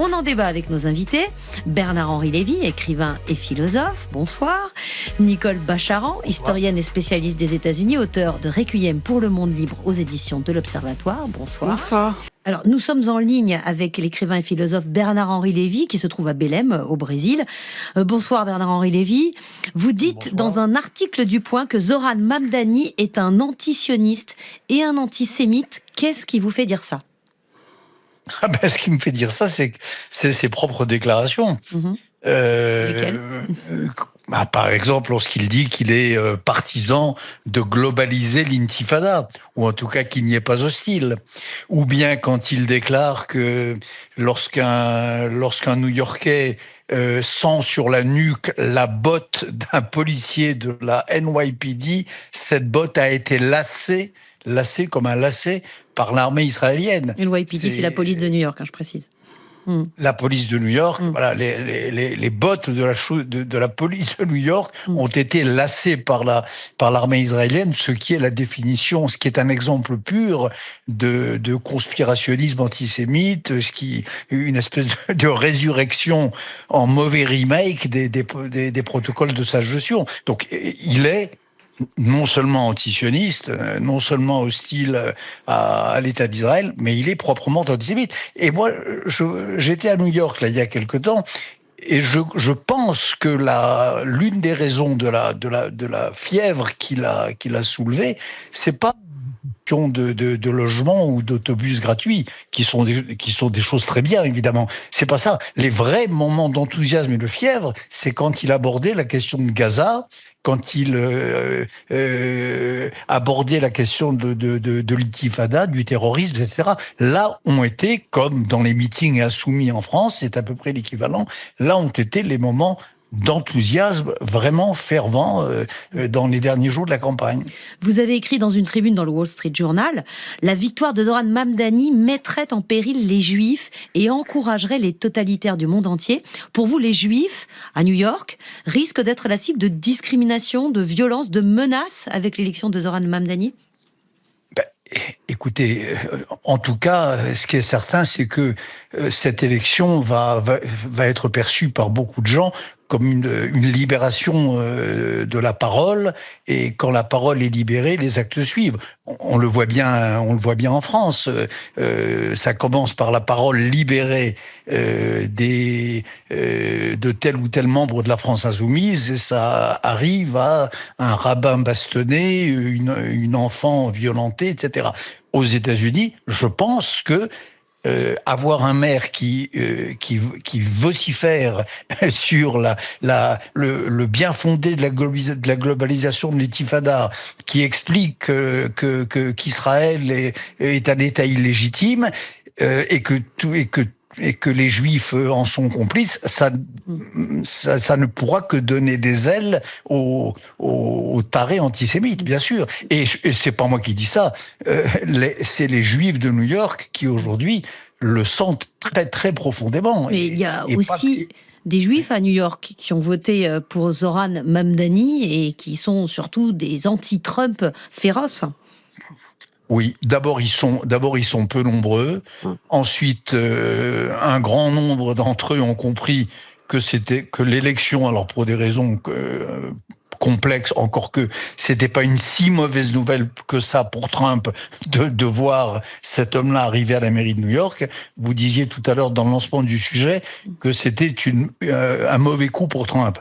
On en débat avec nos invités. Bernard-Henri Lévy, écrivain et philosophe, bonsoir. Nicole Bacharan, historienne et spécialiste des États-Unis, auteure de Requiem pour le monde libre aux éditions de l'Observatoire, bonsoir. Bonsoir. Alors, nous sommes en ligne avec l'écrivain et philosophe Bernard-Henri Lévy, qui se trouve à Belém, au Brésil. Bonsoir Bernard-Henri Lévy. Vous dites dans un article du Point que Zoran Mamdani est un antisioniste et un antisémite. Qu'est-ce qui vous fait dire ça ? Ce qui me fait dire ça, c'est ses propres déclarations. Lesquelles ? Par exemple, lorsqu'il dit qu'il est partisan de globaliser l'intifada, ou en tout cas qu'il n'y est pas hostile. Ou bien quand il déclare que lorsqu'un New-Yorkais sent sur la nuque la botte d'un policier de la NYPD, cette botte a été lacée comme un lacet par l'armée israélienne. NYPD, c'est la police de New York, je précise. La police de New York, voilà, les bottes de la police de New York ont été lacées par l'armée israélienne, ce qui est la définition, ce qui est un exemple pur de conspirationnisme antisémite, une espèce de résurrection en mauvais remake des protocoles de Sage de Sion. Donc il est non seulement antisioniste, non seulement hostile à l'État d'Israël, mais il est proprement antisémite. Et moi, j'étais à New York là, il y a quelque temps, et je pense que l'une des raisons de la fièvre qu'il a soulevée, c'est pas de logement ou d'autobus gratuits, qui sont des choses très bien, évidemment. C'est pas ça. Les vrais moments d'enthousiasme et de fièvre, c'est quand il abordait la question de Gaza, quand il abordait la question de l'intifada, du terrorisme, etc. Là ont été, comme dans les meetings insoumis en France, c'est à peu près l'équivalent, là ont été les moments d'enthousiasme vraiment fervent dans les derniers jours de la campagne. Vous avez écrit dans une tribune dans le Wall Street Journal, la victoire de Zoran Mamdani mettrait en péril les Juifs et encouragerait les totalitaires du monde entier. Pour vous, les Juifs, à New York, risquent d'être la cible de discrimination, de violence, de menaces avec l'élection de Zoran Mamdani ? Écoutez, en tout cas, ce qui est certain, c'est que cette élection va être perçue par beaucoup de gens comme une libération de la parole, et quand la parole est libérée, les actes suivent. On le voit bien en France. Ça commence par la parole libérée de tel ou tel membre de la France insoumise, et ça arrive à un rabbin bastonné, une enfant violentée, etc. Aux États-Unis, je pense que avoir un maire qui vocifère sur le bien fondé de la globalisation de l'intifada, qui explique qu'Israël est un État illégitime, et que les Juifs en sont complices, ça ne pourra que donner des ailes aux tarés antisémites, bien sûr. Et c'est pas moi qui dis ça, c'est les Juifs de New York qui aujourd'hui le sentent très très profondément. Mais il y a aussi des Juifs à New York qui ont voté pour Zoran Mamdani et qui sont surtout des anti-Trump féroces. Oui, d'abord ils sont peu nombreux. Ensuite, un grand nombre d'entre eux ont compris que l'élection, alors pour des raisons complexes, encore que c'était pas une si mauvaise nouvelle que ça pour Trump de voir cet homme-là arriver à la mairie de New York. Vous disiez tout à l'heure dans le lancement du sujet que c'était un mauvais coup pour Trump.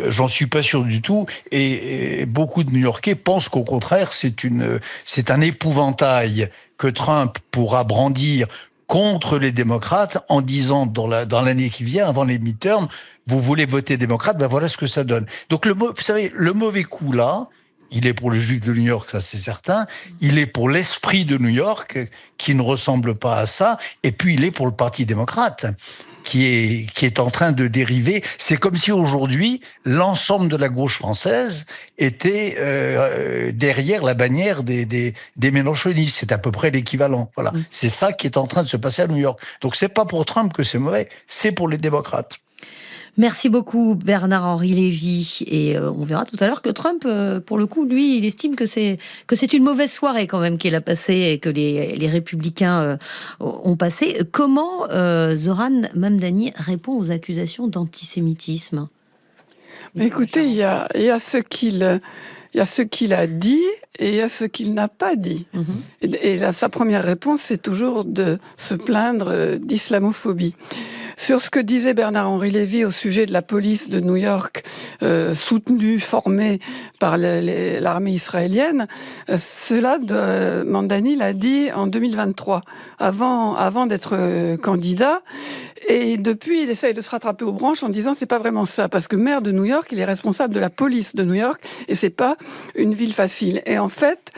J'en suis pas sûr du tout, et beaucoup de New-Yorkais pensent qu'au contraire c'est un épouvantail que Trump pourra brandir contre les démocrates en disant dans l'année qui vient, avant les midterms, vous voulez voter démocrate, ben voilà ce que ça donne. Donc vous savez, le mauvais coup là, il est pour les Juifs de New York, ça c'est certain, il est pour l'esprit de New York qui ne ressemble pas à ça, et puis il est pour le Parti démocrate qui est en train de dériver. C'est comme si aujourd'hui l'ensemble de la gauche française était derrière la bannière des mélenchonistes. C'est à peu près l'équivalent. Voilà, c'est ça qui est en train de se passer à New York. Donc c'est pas pour Trump que c'est mauvais, c'est pour les démocrates. Merci beaucoup Bernard-Henri Lévy. Et on verra tout à l'heure que Trump, pour le coup, lui, il estime que c'est une mauvaise soirée quand même qu'il a passée et que les républicains ont passé. Comment Zoran Mamdani répond aux accusations d'antisémitisme ? Écoutez, il y a ce qu'il a dit et il y a ce qu'il n'a pas dit. Sa première réponse, c'est toujours de se plaindre d'islamophobie. Sur ce que disait Bernard-Henri Lévy au sujet de la police de New York, soutenue, formée par l'armée israélienne, Mamdani l'a dit en 2023, avant d'être candidat. Et depuis, il essaye de se rattraper aux branches en disant c'est pas vraiment ça, parce que maire de New York, il est responsable de la police de New York, et c'est pas une ville facile. Et en fait,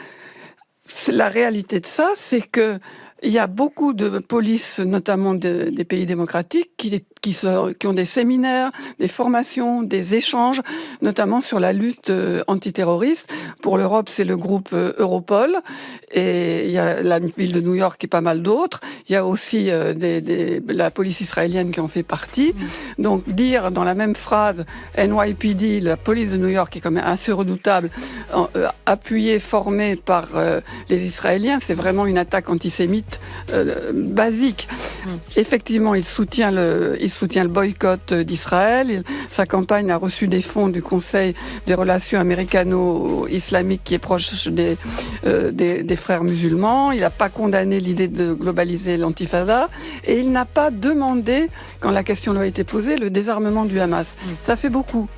la réalité de ça, c'est que il y a beaucoup de polices, notamment des pays démocratiques, qui ont des séminaires, des formations, des échanges, notamment sur la lutte antiterroriste. Pour l'Europe, c'est le groupe Europol, et il y a la ville de New York et pas mal d'autres. Il y a aussi la police israélienne qui en fait partie. Donc dire dans la même phrase NYPD, la police de New York est quand même assez redoutable, appuyée, formée par les Israéliens, c'est vraiment une attaque antisémite basique. Effectivement, il soutient le boycott d'Israël. Sa campagne a reçu des fonds du Conseil des relations américano-islamiques qui est proche des frères musulmans. Il n'a pas condamné l'idée de globaliser l'antifada et il n'a pas demandé, quand la question lui a été posée, le désarmement du Hamas. Ça fait beaucoup.